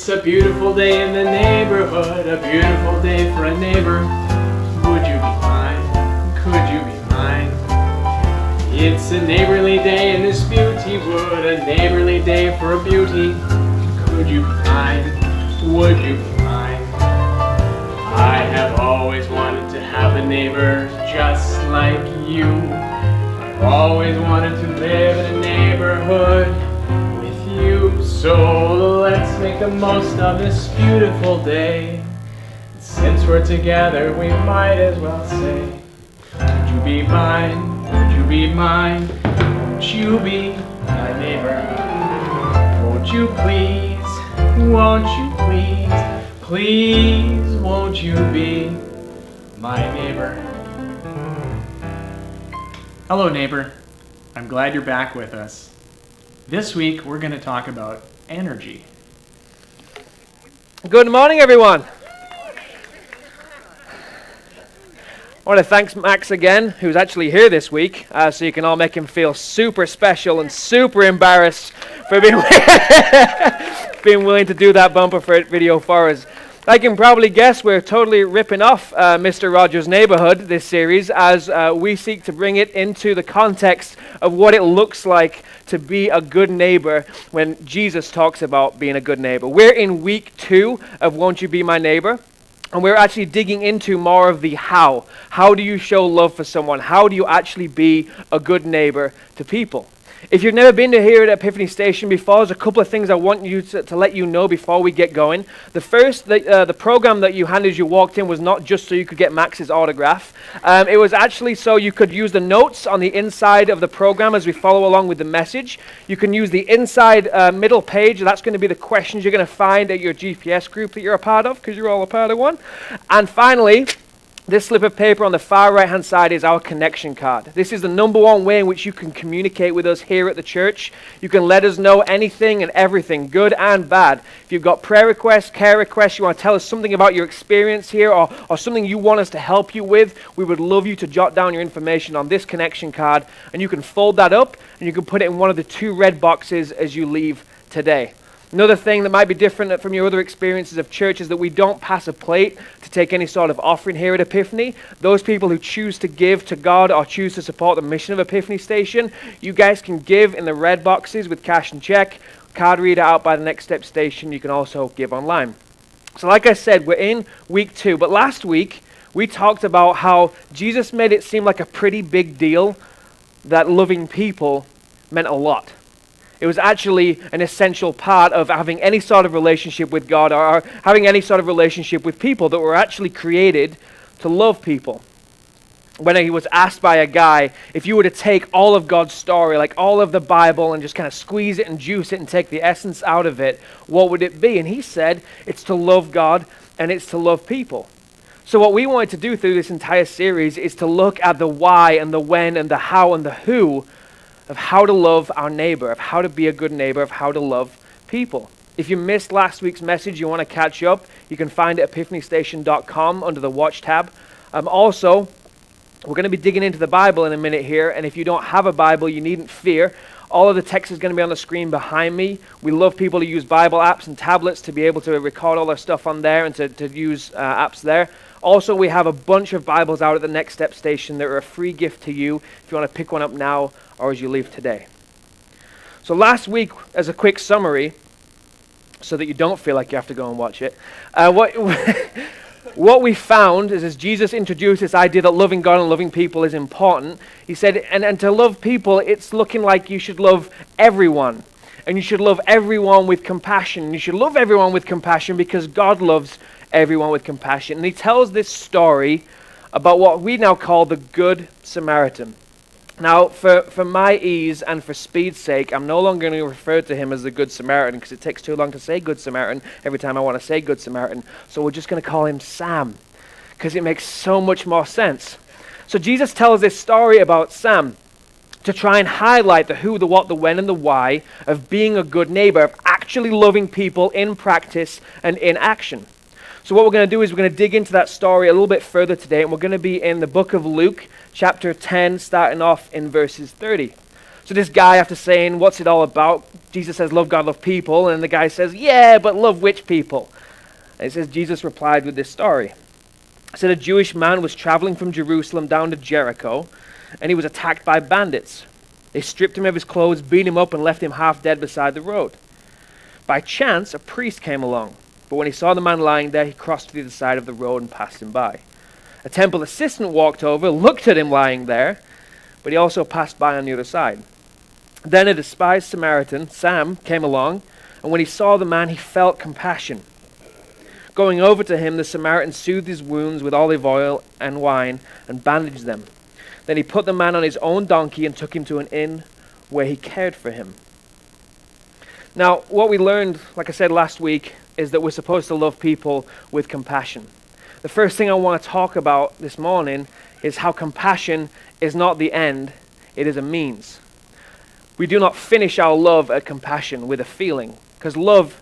It's a beautiful day in the neighborhood, a beautiful day for a neighbor. Would you be mine? Could you be mine? It's a neighborly day in this beauty wood, a neighborly day for a beauty. Could you be mine? Would you be mine? I have always wanted to have a neighbor just like you. I've always wanted to live in a neighborhood with you. So let's make the most of this beautiful day. Since we're together, we might as well say, would you be mine? Would you be mine? Won't you be my neighbor? Won't you please? Won't you please? Please, won't you be my neighbor? Hello, neighbor. I'm glad you're back with us. This week, we're going to talk about energy. Good morning, everyone. I want to thank Max again, who's actually here this week, so you can all make him feel super special and super embarrassed for being willing to do that bumper video for us. I can probably guess we're totally ripping off Mr. Rogers' Neighborhood this series as we seek to bring it into the context of what it looks like to be a good neighbor when Jesus talks about being a good neighbor. We're in week 2 of Won't You Be My Neighbor? And we're actually digging into more of the how. How do you show love for someone? How do you actually be a good neighbor to people? If you've never been to here at Epiphany Station before, there's a couple of things I want you to let you know before we get going. The first, the program that you handed as you walked in was not just so you could get Max's autograph. It was actually so you could use the notes on the inside of the program as we follow along with the message. You can use the inside middle page. That's going to be the questions you're going to find at your GPS group that you're a part of, because you're all a part of one. And finally, this slip of paper on the far right-hand side is our connection card. This is the number one way in which you can communicate with us here at the church. You can let us know anything and everything, good and bad. If you've got prayer requests, care requests, you want to tell us something about your experience here or something you want us to help you with, we would love you to jot down your information on this connection card, and you can fold that up and you can put it in one of the 2 red boxes as you leave today. Another thing that might be different from your other experiences of church is that we don't pass a plate to take any sort of offering here at Epiphany. Those people who choose to give to God or choose to support the mission of Epiphany Station, you guys can give in the red boxes with cash and check, card reader out by the Next Step Station. You can also give online. So like I said, we're in week 2, but last week we talked about how Jesus made it seem like a pretty big deal that loving people meant a lot. It was actually an essential part of having any sort of relationship with God or having any sort of relationship with people, that were actually created to love people. When he was asked by a guy, if you were to take all of God's story, like all of the Bible, and just kind of squeeze it and juice it and take the essence out of it, what would it be? And he said, it's to love God and it's to love people. So what we wanted to do through this entire series is to look at the why and the when and the how and the who of how to love our neighbor, of how to be a good neighbor, of how to love people. If you missed last week's message, you want to catch up, you can find it at epiphanystation.com under the Watch tab. Also, we're going to be digging into the Bible in a minute here, and if you don't have a Bible, you needn't fear. All of the text is going to be on the screen behind me. We love people to use Bible apps and tablets to be able to record all their stuff on there and to use apps there. Also, we have a bunch of Bibles out at the Next Step Station that are a free gift to you if you want to pick one up now or as you leave today. So last week, as a quick summary, so that you don't feel like you have to go and watch it, what we found is as Jesus introduced this idea that loving God and loving people is important, he said, and to love people, it's looking like you should love everyone. And you should love everyone with compassion. You should love everyone with compassion because God loves everyone with compassion. And he tells this story about what we now call the Good Samaritan. Now, for my ease and for speed's sake, I'm no longer going to refer to him as the Good Samaritan because it takes too long to say Good Samaritan every time I want to say Good Samaritan. So we're just going to call him Sam because it makes so much more sense. So Jesus tells this story about Sam to try and highlight the who, the what, the when, and the why of being a good neighbor, of actually loving people in practice and in action. So what we're going to do is we're going to dig into that story a little bit further today, and we're going to be in the book of Luke, chapter 10, starting off in verses 30. So this guy, after saying, what's it all about? Jesus says, love God, love people. And the guy says, yeah, but love which people? And it says, Jesus replied with this story. It said, a Jewish man was traveling from Jerusalem down to Jericho, and he was attacked by bandits. They stripped him of his clothes, beat him up, and left him half dead beside the road. By chance, a priest came along, but when he saw the man lying there, he crossed to the other side of the road and passed him by. A temple assistant walked over, looked at him lying there, but he also passed by on the other side. Then a despised Samaritan, Sam, came along, and when he saw the man, he felt compassion. Going over to him, the Samaritan soothed his wounds with olive oil and wine and bandaged them. Then he put the man on his own donkey and took him to an inn where he cared for him. Now, what we learned, like I said last week, is that we're supposed to love people with compassion. The first thing I want to talk about this morning is how compassion is not the end, it is a means. We do not finish our love at compassion with a feeling, because love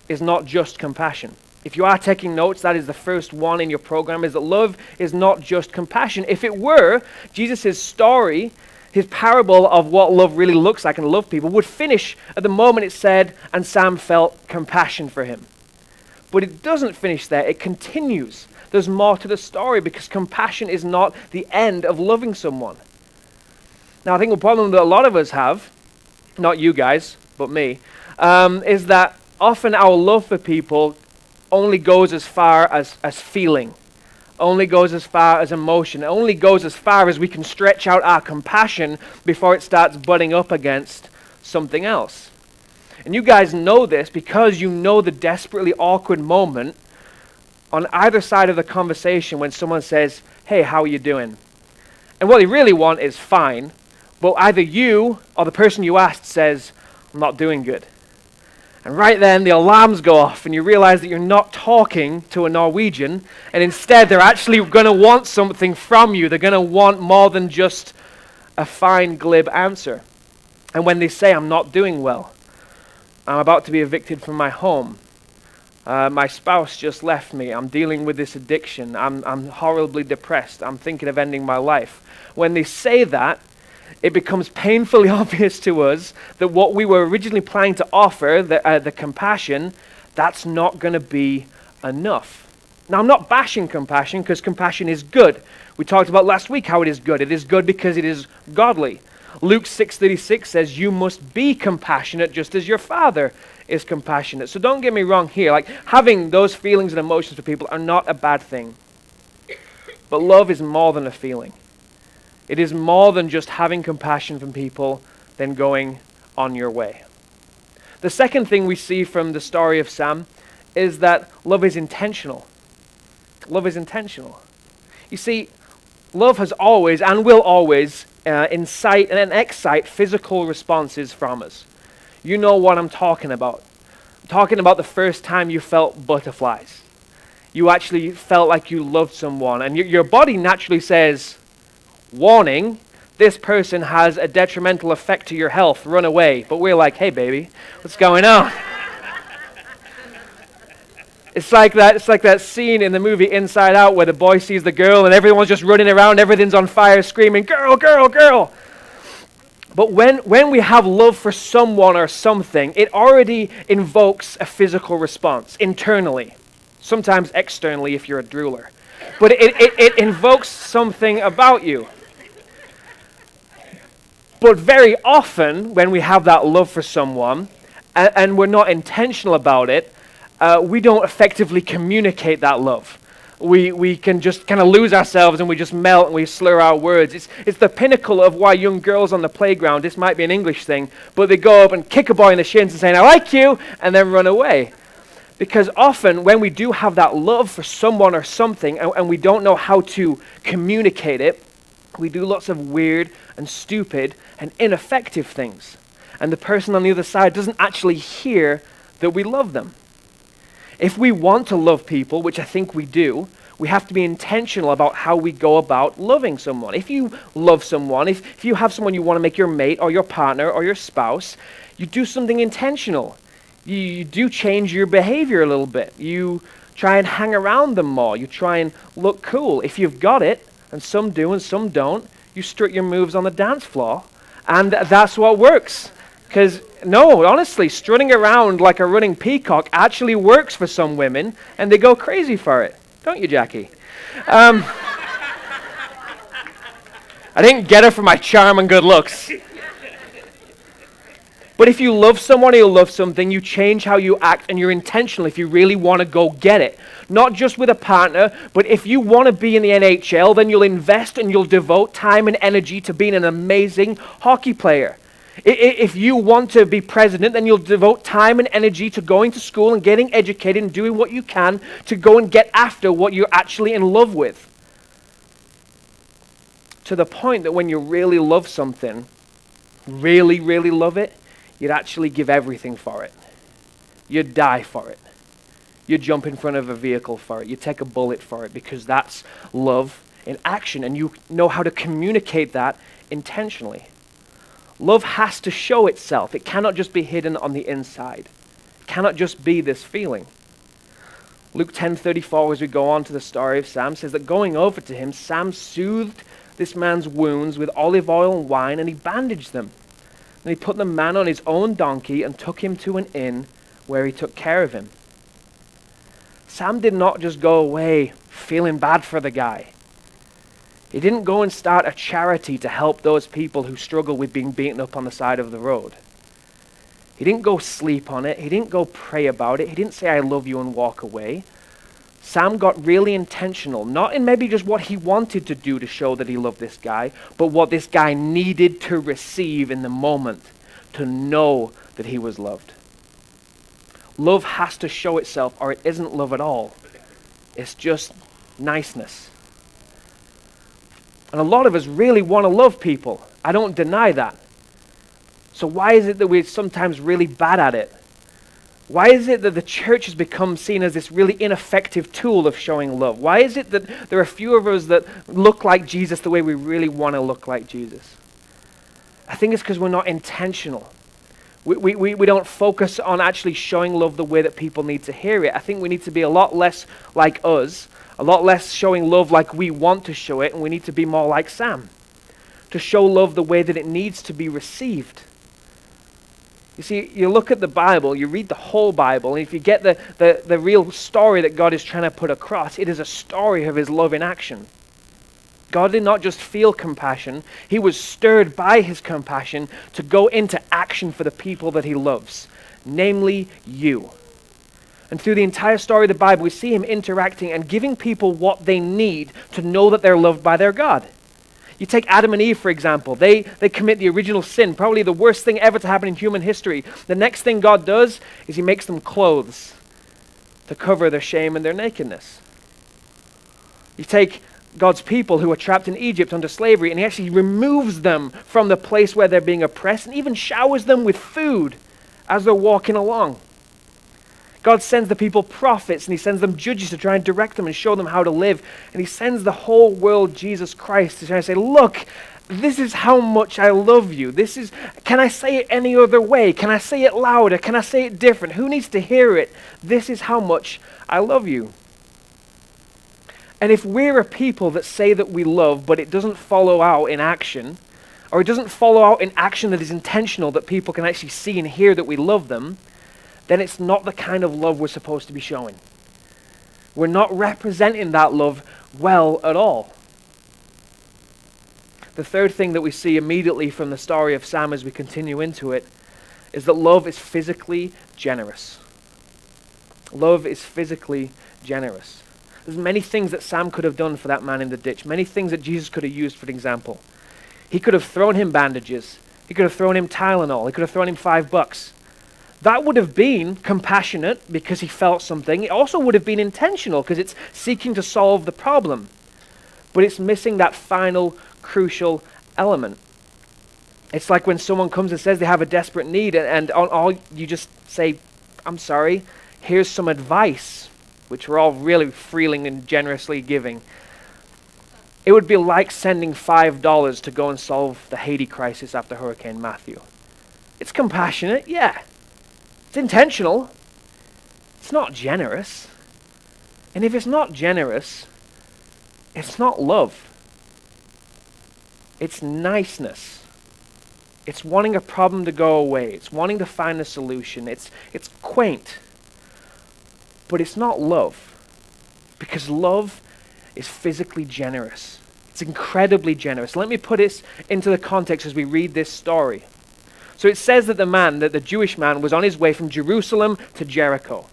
is not just compassion. If you are taking notes, that is the first one in your program, is that love is not just compassion. If it were, Jesus' story, his parable of what love really looks like and love people, would finish at the moment it said, and Sam felt compassion for him. But it doesn't finish there, it continues. There's more to the story because compassion is not the end of loving someone. Now, I think the problem that a lot of us have, not you guys, but me, is that often our love for people only goes as far as feeling, only goes as far as emotion, only goes as far as we can stretch out our compassion before it starts butting up against something else. And you guys know this because you know the desperately awkward moment on either side of the conversation when someone says, hey, how are you doing? And what they really want is fine, but either you or the person you asked says, I'm not doing good. And right then the alarms go off and you realize that you're not talking to a Norwegian, and instead they're actually going to want something from you. They're going to want more than just a fine, glib answer. And when they say, I'm not doing well, I'm about to be evicted from my home, my spouse just left me, I'm dealing with this addiction, I'm horribly depressed, I'm thinking of ending my life. When they say that, it becomes painfully obvious to us that what we were originally planning to offer, the compassion, that's not going to be enough. Now, I'm not bashing compassion because compassion is good. We talked about last week how it is good. It is good because it is godly. Luke 6:36 says, you must be compassionate just as your Father is compassionate. So don't get me wrong here. Like, having those feelings and emotions for people are not a bad thing. But love is more than a feeling. It is more than just having compassion from people, then going on your way. The second thing we see from the story of Sam is that love is intentional. Love is intentional. You see, love has always and will always incite and excite physical responses from us. You know what I'm talking about. I'm talking about the first time you felt butterflies. You actually felt like you loved someone, and your body naturally says, warning, this person has a detrimental effect to your health, run away. But we're like, hey baby, what's going on? It's like that scene in the movie Inside Out where the boy sees the girl and everyone's just running around, everything's on fire, screaming, girl, girl, girl. But when we have love for someone or something, it already invokes a physical response internally, sometimes externally if you're a drooler. But it invokes something about you. But very often, when we have that love for someone, and we're not intentional about it, we don't effectively communicate that love. We can just kind of lose ourselves and we just melt and we slur our words. It's the pinnacle of why young girls on the playground, this might be an English thing, but they go up and kick a boy in the shins and say, I like you, and then run away. Because often when we do have that love for someone or something and we don't know how to communicate it, we do lots of weird and stupid and ineffective things. And the person on the other side doesn't actually hear that we love them. If we want to love people, which I think we do, we have to be intentional about how we go about loving someone. If you love someone, if you have someone you want to make your mate or your partner or your spouse, you do something intentional. You do change your behavior a little bit. You try and hang around them more. You try and look cool. If you've got it, and some do and some don't, you strut your moves on the dance floor, and that's what works. Because, no, honestly, strutting around like a running peacock actually works for some women, and they go crazy for it. Don't you, Jackie? I didn't get her for my charm and good looks. But if you love someone or you love something, you change how you act and you're intentional if you really want to go get it. Not just with a partner, but if you want to be in the NHL, then you'll invest and you'll devote time and energy to being an amazing hockey player. If you want to be president, then you'll devote time and energy to going to school and getting educated and doing what you can to go and get after what you're actually in love with. To the point that when you really love something, really, really love it, you'd actually give everything for it. You'd die for it. You'd jump in front of a vehicle for it. You'd take a bullet for it because that's love in action, and you know how to communicate that intentionally. Love has to show itself. It cannot just be hidden on the inside. It cannot just be this feeling. Luke 10:34, as we go on to the story of Sam, says that going over to him, Sam soothed this man's wounds with olive oil and wine, and he bandaged them. And he put the man on his own donkey and took him to an inn where he took care of him. Sam did not just go away feeling bad for the guy. He didn't go and start a charity to help those people who struggle with being beaten up on the side of the road. He didn't go sleep on it. He didn't go pray about it. He didn't say, I love you, and walk away. Sam got really intentional, not in maybe just what he wanted to do to show that he loved this guy, but what this guy needed to receive in the moment to know that he was loved. Love has to show itself, or it isn't love at all. It's just niceness. And a lot of us really want to love people. I don't deny that. So why is it that we're sometimes really bad at it? Why is it that the church has become seen as this really ineffective tool of showing love? Why is it that there are few of us that look like Jesus the way we really want to look like Jesus? I think it's because we're not intentional. We don't focus on actually showing love the way that people need to hear it. I think we need to be a lot less like us, a lot less showing love like we want to show it, and we need to be more like Sam, to show love the way that it needs to be received. You see, you look at the Bible, you read the whole Bible, and if you get the real story that God is trying to put across, it is a story of his love in action. God did not just feel compassion, he was stirred by his compassion to go into action for the people that he loves, namely you. And through the entire story of the Bible, we see him interacting and giving people what they need to know that they're loved by their God. You take Adam and Eve, for example. They commit the original sin, probably the worst thing ever to happen in human history. The next thing God does is he makes them clothes to cover their shame and their nakedness. You take God's people who are trapped in Egypt under slavery, and he actually removes them from the place where they're being oppressed and even showers them with food as they're walking along. God sends the people prophets, and he sends them judges to try and direct them and show them how to live. And he sends the whole world Jesus Christ to try and say, look, this is how much I love you. Can I say it any other way? Can I say it louder? Can I say it different? Who needs to hear it? This is how much I love you. And if we're a people that say that we love, but it doesn't follow out in action, or it doesn't follow out in action that is intentional, that people can actually see and hear that we love them, then it's not the kind of love we're supposed to be showing. We're not representing that love well at all. The third thing that we see immediately from the story of Sam as we continue into it is that love is physically generous. Love is physically generous. There's many things that Sam could have done for that man in the ditch, many things that Jesus could have used for an example. He could have thrown him bandages. He could have thrown him Tylenol. He could have thrown him $5. That would have been compassionate because he felt something. It also would have been intentional because it's seeking to solve the problem. But it's missing that final crucial element. It's like when someone comes and says they have a desperate need and on all you just say, I'm sorry, here's some advice, which we're all really freely and generously giving. It would be like sending $5 to go and solve the Haiti crisis after Hurricane Matthew. It's compassionate, yeah. It's intentional. It's not generous. And if it's not generous, it's not love. It's niceness. It's wanting a problem to go away. It's wanting to find a solution. It's quaint. But it's not love. Because love is physically generous. It's incredibly generous. Let me put this into the context as we read this story. So it says that the Jewish man was on his way from Jerusalem to Jericho.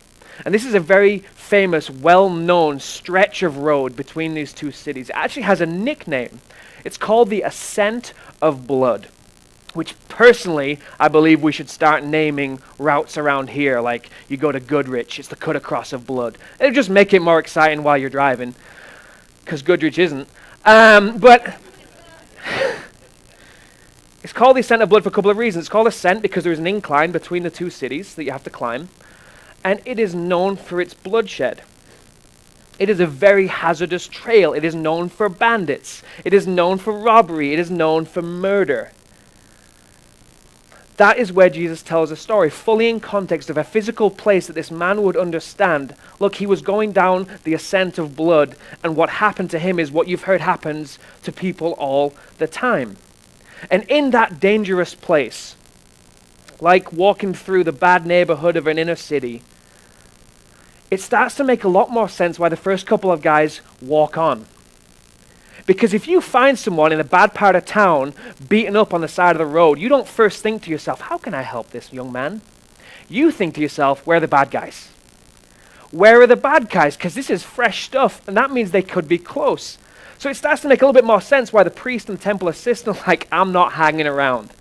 And this is a very famous, well-known stretch of road between these two cities. It actually has a nickname. It's called the Ascent of Blood, which personally, I believe we should start naming routes around here. Like you go to Goodrich, it's the cut across of blood. It'll just make it more exciting while you're driving, because Goodrich isn't. But it's called the Ascent of Blood for a couple of reasons. It's called Ascent because there's an incline between the two cities that you have to climb, and it is known for its bloodshed. It is a very hazardous trail. It is known for bandits. It is known for robbery. It is known for murder. That is where Jesus tells a story, fully in context of a physical place that this man would understand. Look, he was going down the ascent of blood, and what happened to him is what you've heard happens to people all the time. And in that dangerous place, like walking through the bad neighborhood of an inner city, it starts to make a lot more sense why the first couple of guys walk on. Because if you find someone in a bad part of town beaten up on the side of the road, you don't first think to yourself, how can I help this young man? You think to yourself, where are the bad guys? Where are the bad guys? Because this is fresh stuff, and that means they could be close. So it starts to make a little bit more sense why the priest and temple assistant are like, I'm not hanging around.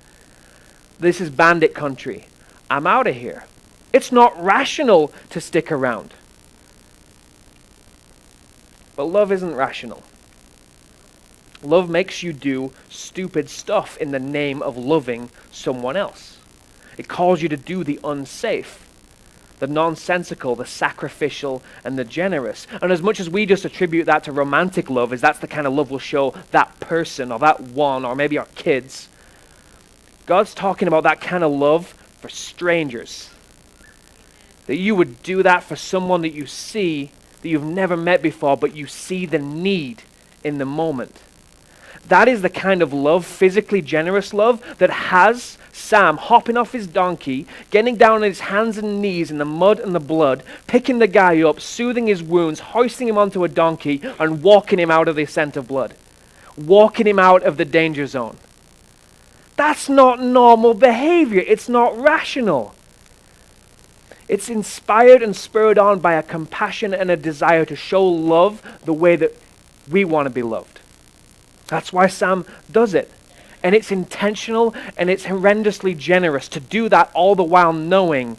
This is bandit country. I'm out of here. It's not rational to stick around. But love isn't rational. Love makes you do stupid stuff in the name of loving someone else. It calls you to do the unsafe, the nonsensical, the sacrificial, and the generous. And as much as we just attribute that to romantic love, as that's the kind of love we'll show that person or that one or maybe our kids, God's talking about that kind of love for strangers. That you would do that for someone that you see, that you've never met before, but you see the need in the moment. That is the kind of love, physically generous love, that has Sam hopping off his donkey, getting down on his hands and knees in the mud and the blood, picking the guy up, soothing his wounds, hoisting him onto a donkey, and walking him out of the ascent of blood. Walking him out of the danger zone. That's not normal behavior. It's not rational. It's inspired and spurred on by a compassion and a desire to show love the way that we want to be loved. That's why Sam does it. And it's intentional and it's horrendously generous to do that, all the while knowing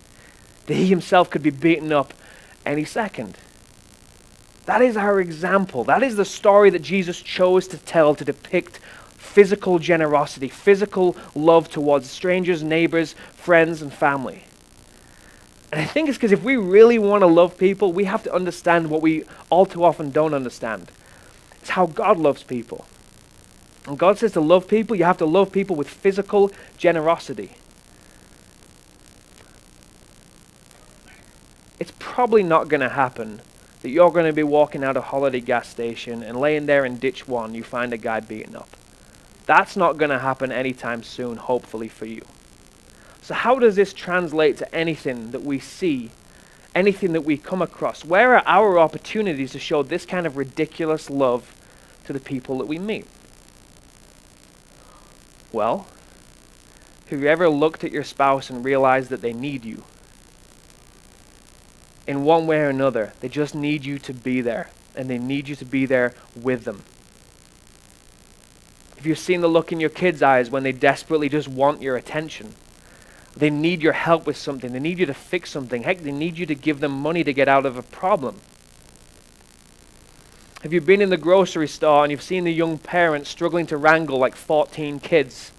that he himself could be beaten up any second. That is our example. That is the story that Jesus chose to tell to depict physical generosity, physical love towards strangers, neighbors, friends, and family. And I think it's because if we really want to love people, we have to understand what we all too often don't understand. It's how God loves people. And God says to love people, you have to love people with physical generosity. It's probably not going to happen that you're going to be walking out of Holiday gas station and laying there in ditch one, you find a guy beaten up. That's not going to happen anytime soon, hopefully for you. So how does this translate to anything that we see, anything that we come across? Where are our opportunities to show this kind of ridiculous love to the people that we meet? Well, have you ever looked at your spouse and realized that they need you? In one way or another, they just need you to be there, and they need you to be there with them. Have you seen the look in your kids' eyes when they desperately just want your attention? They need your help with something. They need you to fix something. Heck, they need you to give them money to get out of a problem. Have you been in the grocery store and you've seen the young parents struggling to wrangle like 14 kids?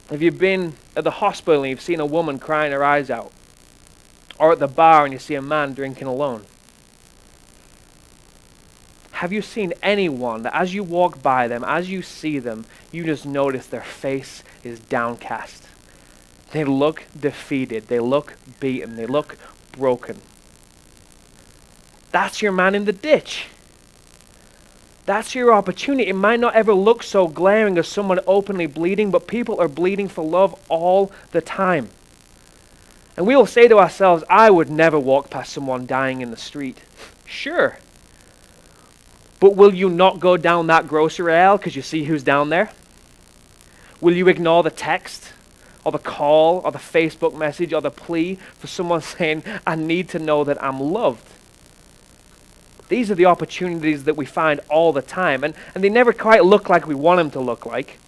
Have you been at the hospital and you've seen a woman crying her eyes out? Or at the bar and you see a man drinking alone? Have you seen anyone that as you walk by them, as you see them, you just notice their face is downcast? They look defeated. They look beaten. They look broken. That's your man in the ditch. That's your opportunity. It might not ever look so glaring as someone openly bleeding, but people are bleeding for love all the time. And we will say to ourselves, I would never walk past someone dying in the street. Sure. But will you not go down that grocery aisle because you see who's down there? Will you ignore the text or the call or the Facebook message or the plea for someone saying, I need to know that I'm loved? These are the opportunities that we find all the time, and they never quite look like we want them to look like.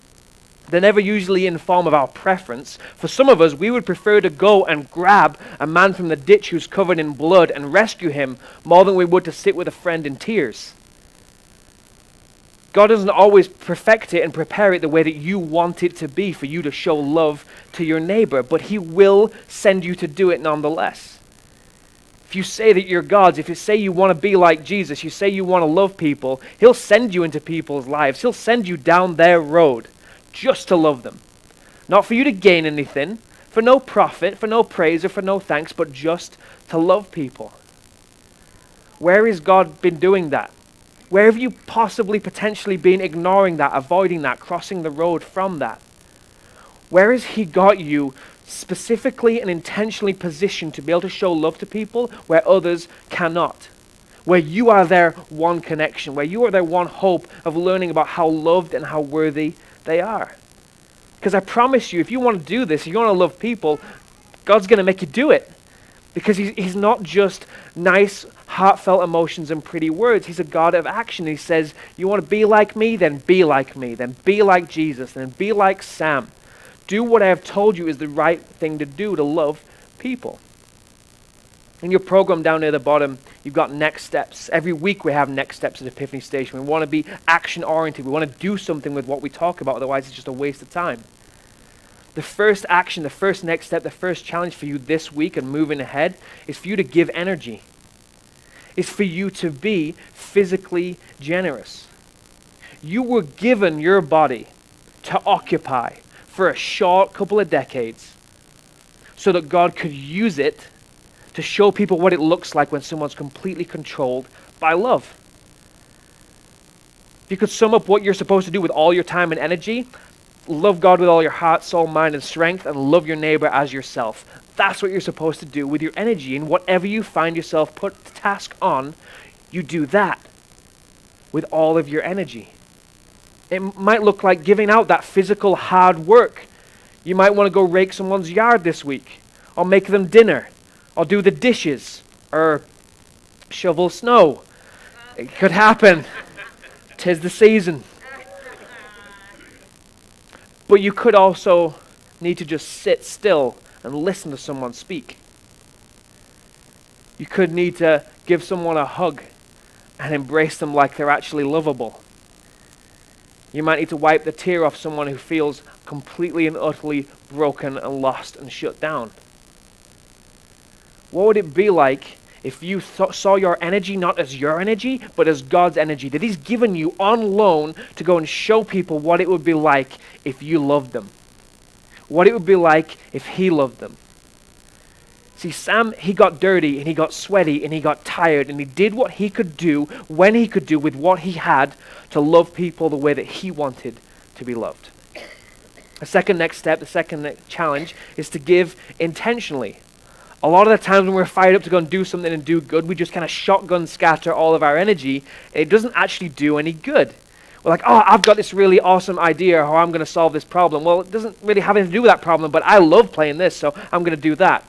They're never usually in the form of our preference. For some of us, we would prefer to go and grab a man from the ditch who's covered in blood and rescue him more than we would to sit with a friend in tears. God doesn't always perfect it and prepare it the way that you want it to be for you to show love to your neighbor, but he will send you to do it nonetheless. If you say that you're God's, if you say you want to be like Jesus, you say you want to love people, he'll send you into people's lives. He'll send you down their road just to love them. Not for you to gain anything, for no profit, for no praise, or for no thanks, but just to love people. Where has God been doing that? Where have you possibly potentially been ignoring that, avoiding that, crossing the road from that? Where has he got you specifically and intentionally positioned to be able to show love to people where others cannot? Where you are their one connection, where you are their one hope of learning about how loved and how worthy they are. Because I promise you, if you want to do this, if you want to love people, God's going to make you do it. Because he's not just nice, heartfelt emotions and pretty words. He's a God of action. He says, you want to be like me? Then be like me. Then be like Jesus. Then be like Sam. Do what I have told you is the right thing to do to love people. In your program down near the bottom, you've got next steps. Every week we have next steps at Epiphany Station. We want to be action-oriented. We want to do something with what we talk about. Otherwise, it's just a waste of time. The first action, the first next step, the first challenge for you this week and moving ahead is for you to give energy. It's for you to be physically generous. You were given your body to occupy for a short couple of decades so that God could use it to show people what it looks like when someone's completely controlled by love. If you could sum up what you're supposed to do with all your time and energy, love God with all your heart, soul, mind, and strength, and love your neighbor as yourself. That's what you're supposed to do with your energy. And whatever you find yourself put the task on, you do that with all of your energy. It might look like giving out that physical hard work. You might want to go rake someone's yard this week, or make them dinner, or do the dishes, or shovel snow. It could happen. 'Tis the season. But you could also need to just sit still and listen to someone speak. You could need to give someone a hug and embrace them like they're actually lovable. You might need to wipe the tear off someone who feels completely and utterly broken and lost and shut down. What would it be like if you saw your energy not as your energy, but as God's energy that he's given you on loan to go and show people what it would be like if you loved them? What it would be like if he loved them? See, Sam, he got dirty and he got sweaty and he got tired and he did what he could do when he could do with what he had to love people the way that he wanted to be loved. The second next step, the second challenge is to give intentionally. A lot of the times when we're fired up to go and do something and do good, we just kind of shotgun scatter all of our energy. It doesn't actually do any good. We're like, oh, I've got this really awesome idea how I'm going to solve this problem. Well, it doesn't really have anything to do with that problem, but I love playing this, so I'm going to do that.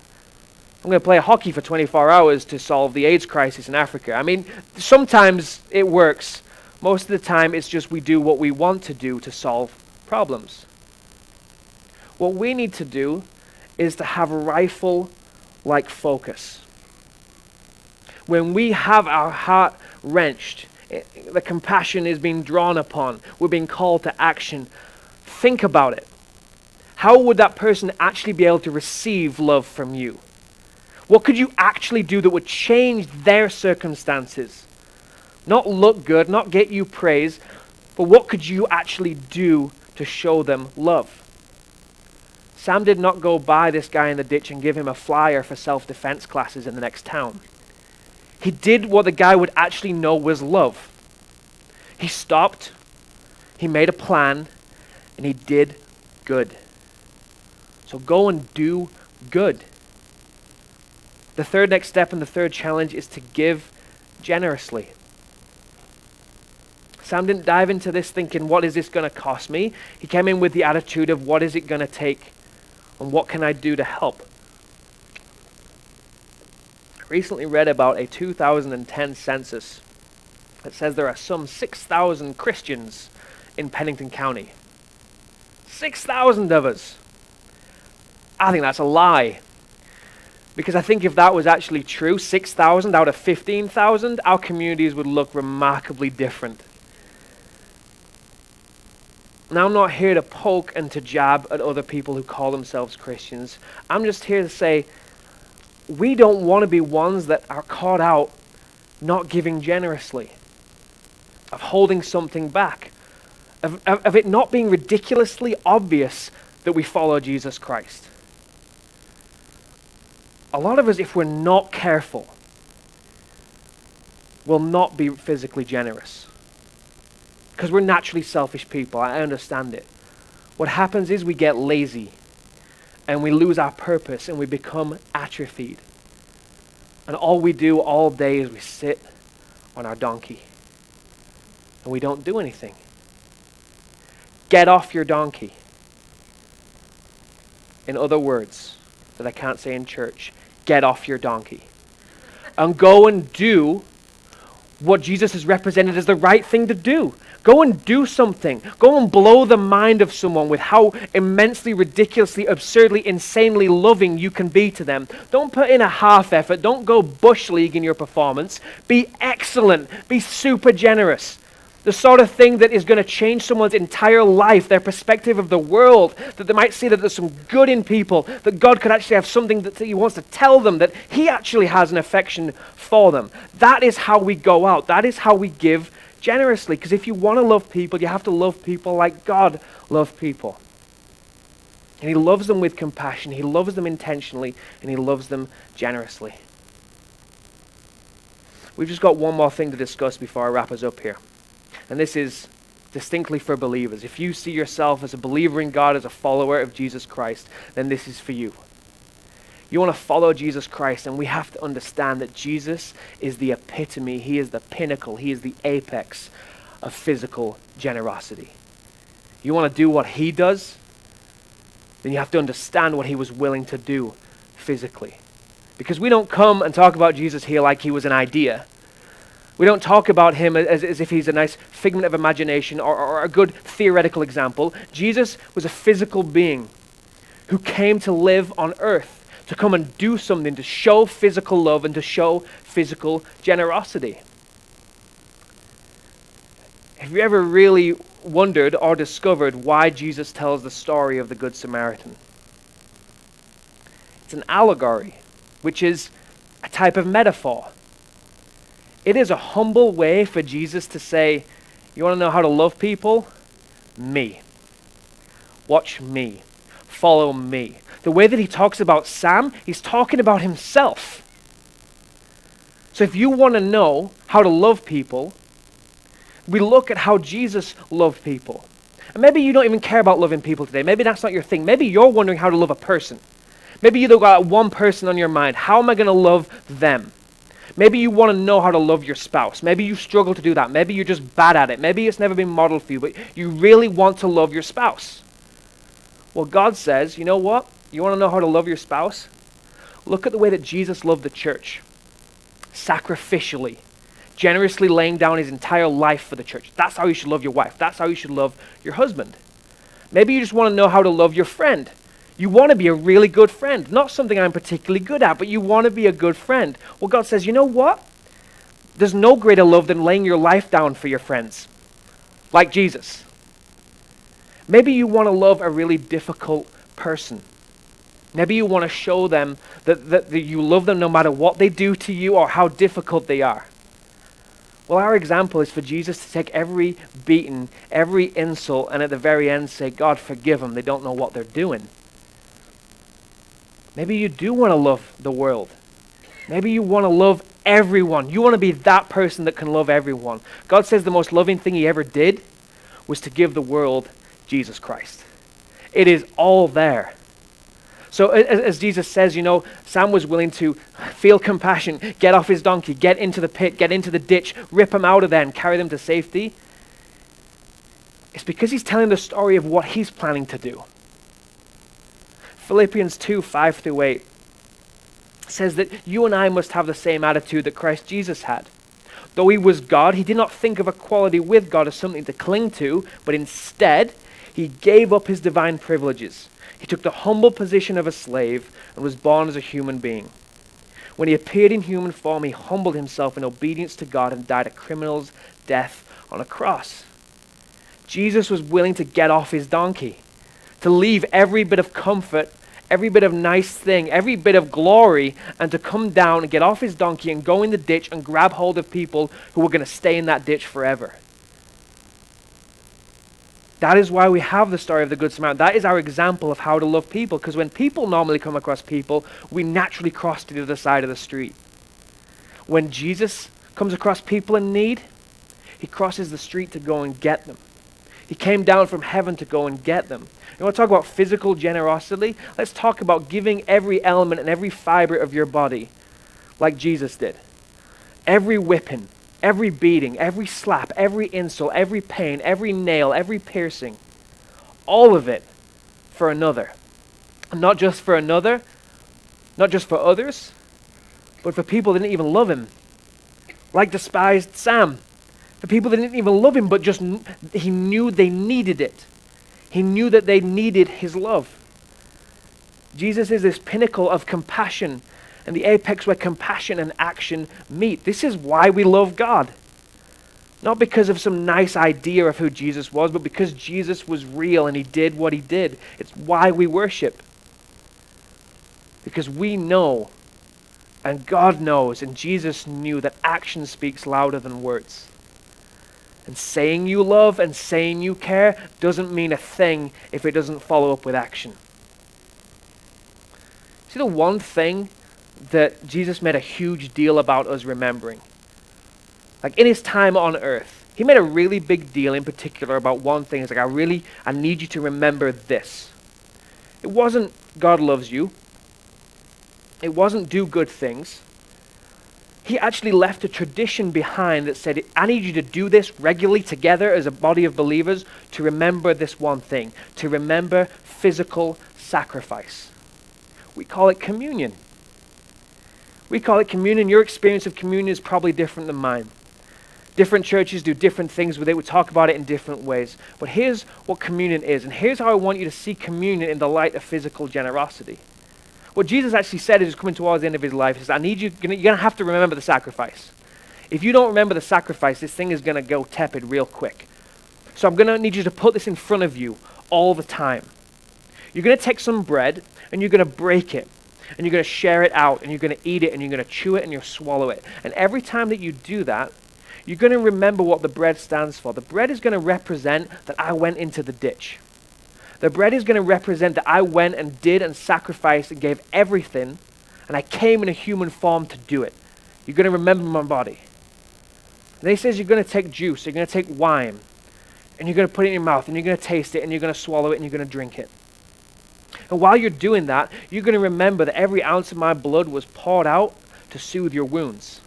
I'm going to play hockey for 24 hours to solve the AIDS crisis in Africa. I mean, sometimes it works. Most of the time, it's just we do what we want to do to solve problems. What we need to do is to have a rifle-like focus. When we have our heart wrenched, the compassion is being drawn upon, we're being called to action, think about it. How would that person actually be able to receive love from you? What could you actually do that would change their circumstances? Not look good, not get you praise, but what could you actually do to show them love? Sam did not go by this guy in the ditch and give him a flyer for self-defense classes in the next town. He did what the guy would actually know was love. He stopped, he made a plan, and he did good. So go and do good. The third next step and the third challenge is to give generously. Sam didn't dive into this thinking, what is this going to cost me? He came in with the attitude of, what is it going to take? And what can I do to help? I recently read about a 2010 census that says there are some 6,000 Christians in Pennington County. 6,000 of us. I think that's a lie. Because I think if that was actually true, 6,000 out of 15,000, our communities would look remarkably different. Now, I'm not here to poke and to jab at other people who call themselves Christians. I'm just here to say, we don't want to be ones that are caught out not giving generously, of holding something back, of it not being ridiculously obvious that we follow Jesus Christ. A lot of us, if we're not careful, will not be physically generous. Because we're naturally selfish people, I understand it. What happens is we get lazy and we lose our purpose and we become atrophied. And all we do all day is we sit on our donkey and we don't do anything. Get off your donkey. In other words that I can't say in church, get off your donkey. And go and do what Jesus has represented as the right thing to do. Go and do something. Go and blow the mind of someone with how immensely, ridiculously, absurdly, insanely loving you can be to them. Don't put in a half effort. Don't go bush league in your performance. Be excellent. Be super generous. The sort of thing that is going to change someone's entire life, their perspective of the world, that they might see that there's some good in people, that God could actually have something that he wants to tell them, that he actually has an affection for them. That is how we go out. That is how we give generously. Because if you want to love people, you have to love people like God loved people. And he loves them with compassion. He loves them intentionally, and he loves them generously. We've just got one more thing to discuss before I wrap us up here. And this is distinctly for believers. If you see yourself as a believer in God, as a follower of Jesus Christ, then this is for you. You want to follow Jesus Christ, and we have to understand that Jesus is the epitome, he is the pinnacle, he is the apex of physical generosity. You want to do what he does, then you have to understand what he was willing to do physically. Because we don't come and talk about Jesus here like he was an idea. We don't talk about him as if he's a nice figment of imagination or a good theoretical example. Jesus was a physical being who came to live on earth, to come and do something, to show physical love and to show physical generosity. Have you ever really wondered or discovered why Jesus tells the story of the Good Samaritan? It's an allegory, which is a type of metaphor. It is a humble way for Jesus to say, you want to know how to love people? Me. Watch me. Follow me. The way that he talks about Sam, he's talking about himself. So if you want to know how to love people, we look at how Jesus loved people. And maybe you don't even care about loving people today. Maybe that's not your thing. Maybe you're wondering how to love a person. Maybe you've got one person on your mind. How am I going to love them? Maybe you want to know how to love your spouse. Maybe you struggle to do that. Maybe you're just bad at it. Maybe it's never been modeled for you, but you really want to love your spouse. Well, God says, you know what? You want to know how to love your spouse? Look at the way that Jesus loved the church. Sacrificially. Generously laying down his entire life for the church. That's how you should love your wife. That's how you should love your husband. Maybe you just want to know how to love your friend. You want to be a really good friend. Not something I'm particularly good at, but you want to be a good friend. Well, God says, you know what? There's no greater love than laying your life down for your friends. Like Jesus. Maybe you want to love a really difficult person. Maybe you want to show them that you love them no matter what they do to you or how difficult they are. Well, our example is for Jesus to take every beating, every insult, and at the very end say, God, forgive them. They don't know what they're doing. Maybe you do want to love the world. Maybe you want to love everyone. You want to be that person that can love everyone. God says the most loving thing he ever did was to give the world Jesus Christ. It is all there. So as Jesus says, Sam was willing to feel compassion, get off his donkey, get into the pit, get into the ditch, rip them out of there and carry them to safety. It's because he's telling the story of what he's planning to do. Philippians 2, 5-8 says that you and I must have the same attitude that Christ Jesus had. Though he was God, he did not think of equality with God as something to cling to, but instead, he gave up his divine privileges. He took the humble position of a slave and was born as a human being. When he appeared in human form, he humbled himself in obedience to God and died a criminal's death on a cross. Jesus was willing to get off his donkey, to leave every bit of comfort, every bit of nice thing, every bit of glory, and to come down and get off his donkey and go in the ditch and grab hold of people who were going to stay in that ditch forever. That is why we have the story of the Good Samaritan. That is our example of how to love people, because when people normally come across people, we naturally cross to the other side of the street. When Jesus comes across people in need, he crosses the street to go and get them. He came down from heaven to go and get them. You want to talk about physical generosity? Let's talk about giving every element and every fiber of your body like Jesus did. Every whipping, every beating, every slap, every insult, every pain, every nail, every piercing, all of it for another. Not just for another, not just for others, but for people that didn't even love him. Like despised Sam. For people that didn't even love him, but just he knew they needed it. He knew that they needed his love. Jesus is this pinnacle of compassion and the apex where compassion and action meet. This is why we love God. Not because of some nice idea of who Jesus was, but because Jesus was real and he did what he did. It's why we worship. Because we know, and God knows, and Jesus knew that action speaks louder than words. And saying you love and saying you care doesn't mean a thing if it doesn't follow up with action. See, the one thing that Jesus made a huge deal about us remembering, like in his time on earth, he made a really big deal in particular about one thing. It's like, I need you to remember this. It wasn't God loves you. It wasn't do good things. He actually left a tradition behind that said, I need you to do this regularly together as a body of believers to remember this one thing, to remember physical sacrifice. We call it communion. We call it communion. Your experience of communion is probably different than mine. Different churches do different things with it. We talk about it in different ways. But here's what communion is, and here's how I want you to see communion in the light of physical generosity. What Jesus actually said is coming towards the end of his life. He says, you're going to have to remember the sacrifice. If you don't remember the sacrifice, this thing is going to go tepid real quick. So I'm going to need you to put this in front of you all the time. You're going to take some bread and you're going to break it. And you're going to share it out and you're going to eat it and you're going to chew it and you'll swallow it. And every time that you do that, you're going to remember what the bread stands for. The bread is going to represent that I went into the ditch. The bread is going to represent that I went and did and sacrificed and gave everything, and I came in a human form to do it. You're going to remember my body. And then he says you're going to take juice, you're going to take wine, and you're going to put it in your mouth, and you're going to taste it, and you're going to swallow it, and you're going to drink it. And while you're doing that, you're going to remember that every ounce of my blood was poured out to soothe your wounds,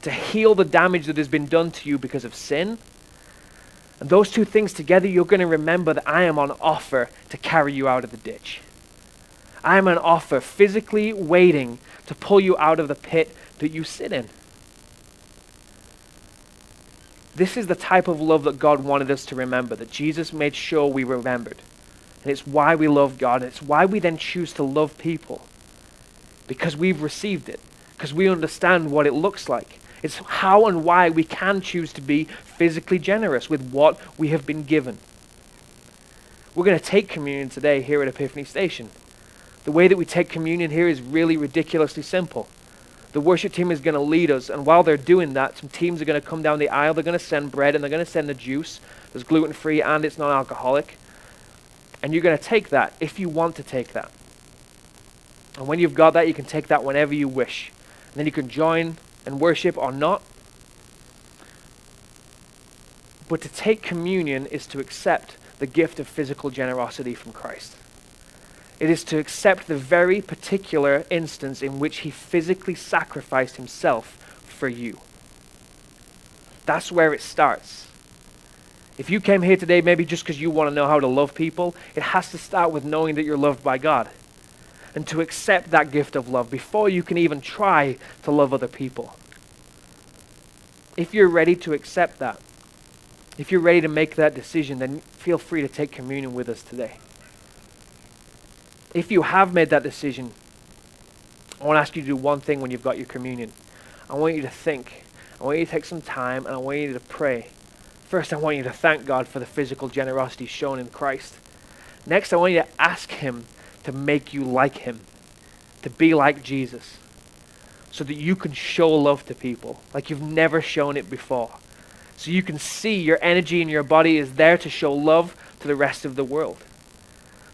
to heal the damage that has been done to you because of sin. And those two things together, you're going to remember that I am on offer to carry you out of the ditch. I am on offer, physically waiting to pull you out of the pit that you sit in. This is the type of love that God wanted us to remember, that Jesus made sure we remembered. And it's why we love God. And it's why we then choose to love people. Because we've received it. Because we understand what it looks like. It's how and why we can choose to be physically generous with what we have been given. We're going to take communion today here at Epiphany Station. The way that we take communion here is really ridiculously simple. The worship team is going to lead us, and while they're doing that, some teams are going to come down the aisle. They're going to send bread, and they're going to send the juice. There's gluten-free and it's non-alcoholic. And you're going to take that if you want to take that. And when you've got that, you can take that whenever you wish. And then you can join and worship or not. But to take communion is to accept the gift of physical generosity from Christ. It is to accept the very particular instance in which he physically sacrificed himself for you. That's where it starts. If you came here today maybe just because you want to know how to love people, it has to start with knowing that you're loved by God. And to accept that gift of love before you can even try to love other people. If you're ready to accept that, if you're ready to make that decision, then feel free to take communion with us today. If you have made that decision, I want to ask you to do one thing when you've got your communion. I want you to think. I want you to take some time and I want you to pray. First, I want you to thank God for the physical generosity shown in Christ. Next, I want you to ask him to make you like him, to be like Jesus, so that you can show love to people like you've never shown it before. So you can see your energy in your body is there to show love to the rest of the world.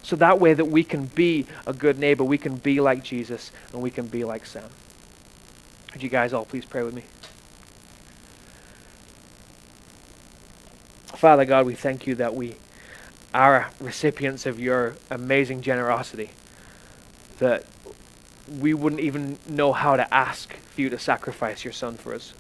So that way that we can be a good neighbor, we can be like Jesus, and we can be like Sam. Would you guys all please pray with me? Father God, we thank you that we are recipients of your amazing generosity, that we wouldn't even know how to ask for you to sacrifice your son for us.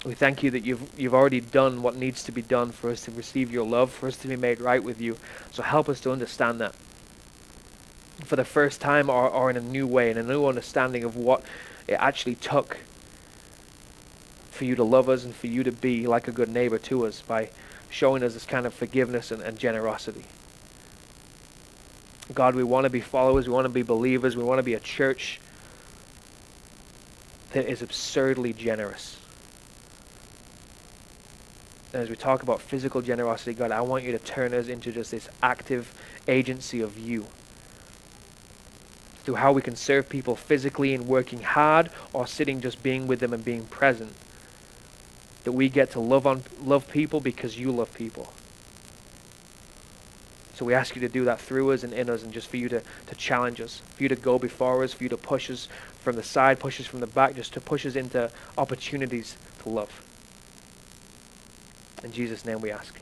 We thank you that you've already done what needs to be done for us to receive your love, for us to be made right with you. So help us to understand that for the first time or in a new way, in a new understanding of what it actually took for you to love us and for you to be like a good neighbor to us by showing us this kind of forgiveness and generosity. God, we want to be followers, we want to be believers, we want to be a church that is absurdly generous. And as we talk about physical generosity, God, I want you to turn us into just this active agency of you. Through how we can serve people physically in working hard or sitting just being with them and being present. That we get to love people because you love people. So we ask you to do that through us and in us, and just for you to challenge us, for you to go before us, for you to push us from the side, push us from the back, just to push us into opportunities to love. In Jesus' name we ask.